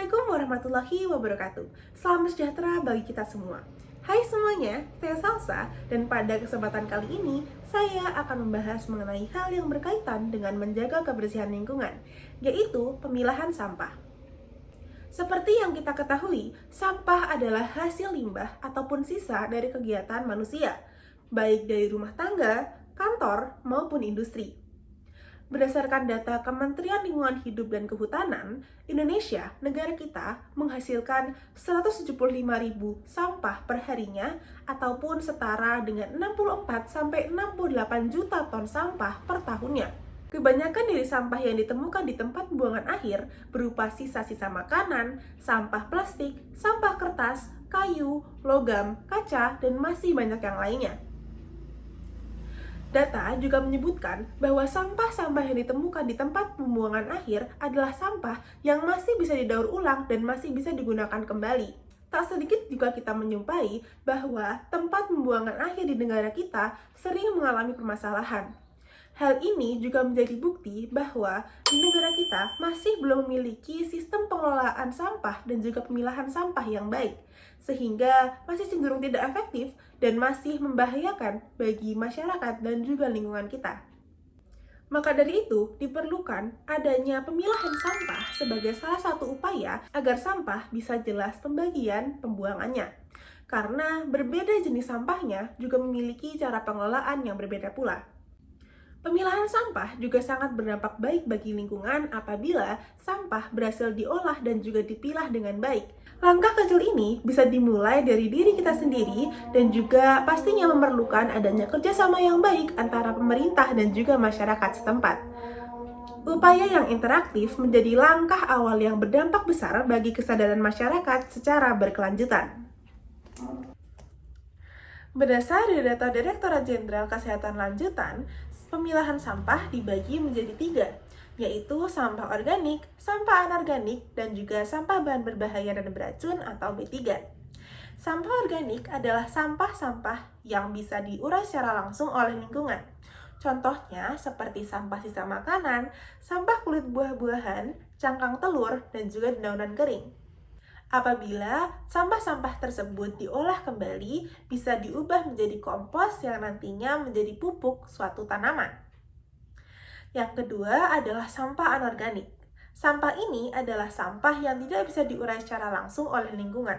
Assalamualaikum warahmatullahi wabarakatuh. Salam sejahtera bagi kita semua. Hai semuanya, saya Salsa dan pada kesempatan kali ini saya akan membahas mengenai hal yang berkaitan dengan menjaga kebersihan lingkungan, yaitu pemilahan sampah. Seperti yang kita ketahui, sampah adalah hasil limbah ataupun sisa dari kegiatan manusia, baik dari rumah tangga, kantor, maupun industri. Berdasarkan data Kementerian Lingkungan Hidup dan Kehutanan, Indonesia, negara kita, menghasilkan 175.000 sampah perharinya ataupun setara dengan 64-68 juta ton sampah per tahunnya. Kebanyakan dari sampah yang ditemukan di tempat pembuangan akhir berupa sisa-sisa makanan, sampah plastik, sampah kertas, kayu, logam, kaca, dan masih banyak yang lainnya. Data juga menyebutkan bahwa sampah-sampah yang ditemukan di tempat pembuangan akhir adalah sampah yang masih bisa didaur ulang dan masih bisa digunakan kembali. Tak sedikit juga kita menjumpai bahwa tempat pembuangan akhir di negara kita sering mengalami permasalahan. Hal ini juga menjadi bukti bahwa di negara kita masih belum memiliki sistem pengelolaan sampah dan juga pemilahan sampah yang baik, sehingga masih cenderung tidak efektif dan masih membahayakan bagi masyarakat dan juga lingkungan kita. Maka dari itu, diperlukan adanya pemilahan sampah sebagai salah satu upaya agar sampah bisa jelas pembagian pembuangannya. Karena berbeda jenis sampahnya juga memiliki cara pengelolaan yang berbeda pula. Pemilahan sampah juga sangat berdampak baik bagi lingkungan apabila sampah berhasil diolah dan juga dipilah dengan baik. Langkah kecil ini bisa dimulai dari diri kita sendiri dan juga pastinya memerlukan adanya kerjasama yang baik antara pemerintah dan juga masyarakat setempat. Upaya yang interaktif menjadi langkah awal yang berdampak besar bagi kesadaran masyarakat secara berkelanjutan. Berdasar dari data Direktorat Jenderal Kesehatan Lanjutan, pemilahan sampah dibagi menjadi 3, yaitu sampah organik, sampah anorganik, dan juga sampah bahan berbahaya dan beracun atau B3. Sampah organik adalah sampah-sampah yang bisa diurai secara langsung oleh lingkungan. Contohnya seperti sampah sisa makanan, sampah kulit buah-buahan, cangkang telur, dan juga dedaunan kering. Apabila sampah-sampah tersebut diolah kembali, bisa diubah menjadi kompos yang nantinya menjadi pupuk suatu tanaman. Yang kedua adalah sampah anorganik. Sampah ini adalah sampah yang tidak bisa diurai secara langsung oleh lingkungan.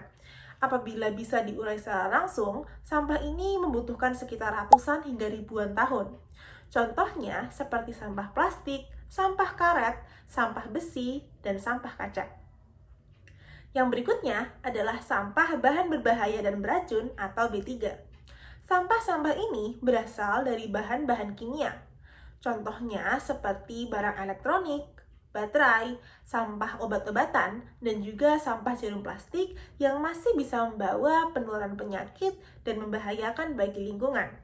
Apabila bisa diurai secara langsung, sampah ini membutuhkan sekitar ratusan hingga ribuan tahun. Contohnya seperti sampah plastik, sampah karet, sampah besi, dan sampah kaca. Yang berikutnya adalah sampah bahan berbahaya dan beracun atau B3. Sampah-sampah ini berasal dari bahan-bahan kimia. Contohnya seperti barang elektronik, baterai, sampah obat-obatan, dan juga sampah jarum plastik yang masih bisa membawa penularan penyakit dan membahayakan bagi lingkungan.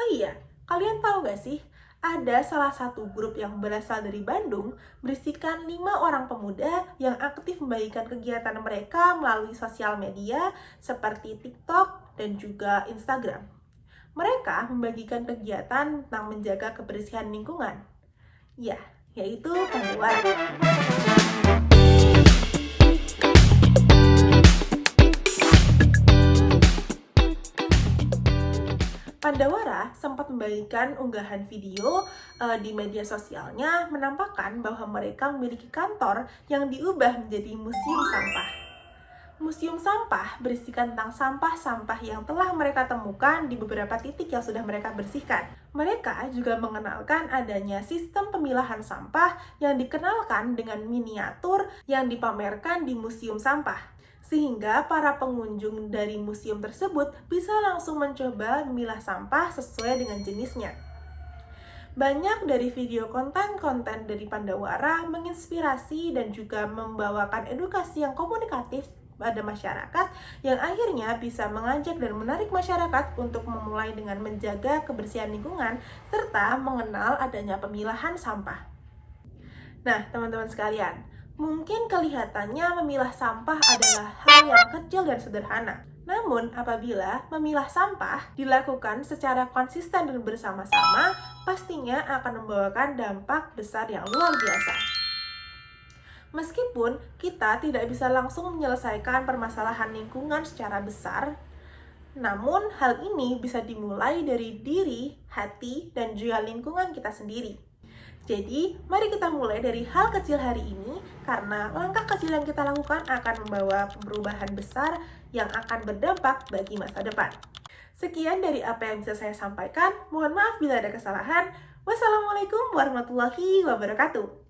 Oh iya, kalian tahu gak sih? Ada salah satu grup yang berasal dari Bandung berisikan 5 orang pemuda yang aktif membagikan kegiatan mereka melalui sosial media seperti TikTok dan juga Instagram. Mereka membagikan kegiatan tentang menjaga kebersihan lingkungan. Ya, yaitu Pandawara. Pandawara sempat membagikan unggahan video di media sosialnya menampakkan bahwa mereka memiliki kantor yang diubah menjadi museum sampah. Museum sampah berisikan tentang sampah-sampah yang telah mereka temukan di beberapa titik yang sudah mereka bersihkan. Mereka juga mengenalkan adanya sistem pemilahan sampah yang dikenalkan dengan miniatur yang dipamerkan di museum sampah. Sehingga para pengunjung dari museum tersebut bisa langsung mencoba memilah sampah sesuai dengan jenisnya. Banyak dari video konten-konten dari Pandawara menginspirasi dan juga membawakan edukasi yang komunikatif pada masyarakat yang akhirnya bisa mengajak dan menarik masyarakat untuk memulai dengan menjaga kebersihan lingkungan serta mengenal adanya pemilahan sampah. Nah, teman-teman sekalian, mungkin kelihatannya memilah sampah adalah hal yang kecil dan sederhana. Namun, apabila memilah sampah dilakukan secara konsisten dan bersama-sama, pastinya akan membawakan dampak besar yang luar biasa. Meskipun kita tidak bisa langsung menyelesaikan permasalahan lingkungan secara besar, namun hal ini bisa dimulai dari diri, hati, dan juga lingkungan kita sendiri. Jadi, mari kita mulai dari hal kecil hari ini, karena langkah kecil yang kita lakukan akan membawa perubahan besar yang akan berdampak bagi masa depan. Sekian dari apa yang bisa saya sampaikan. Mohon maaf bila ada kesalahan. Wassalamualaikum warahmatullahi wabarakatuh.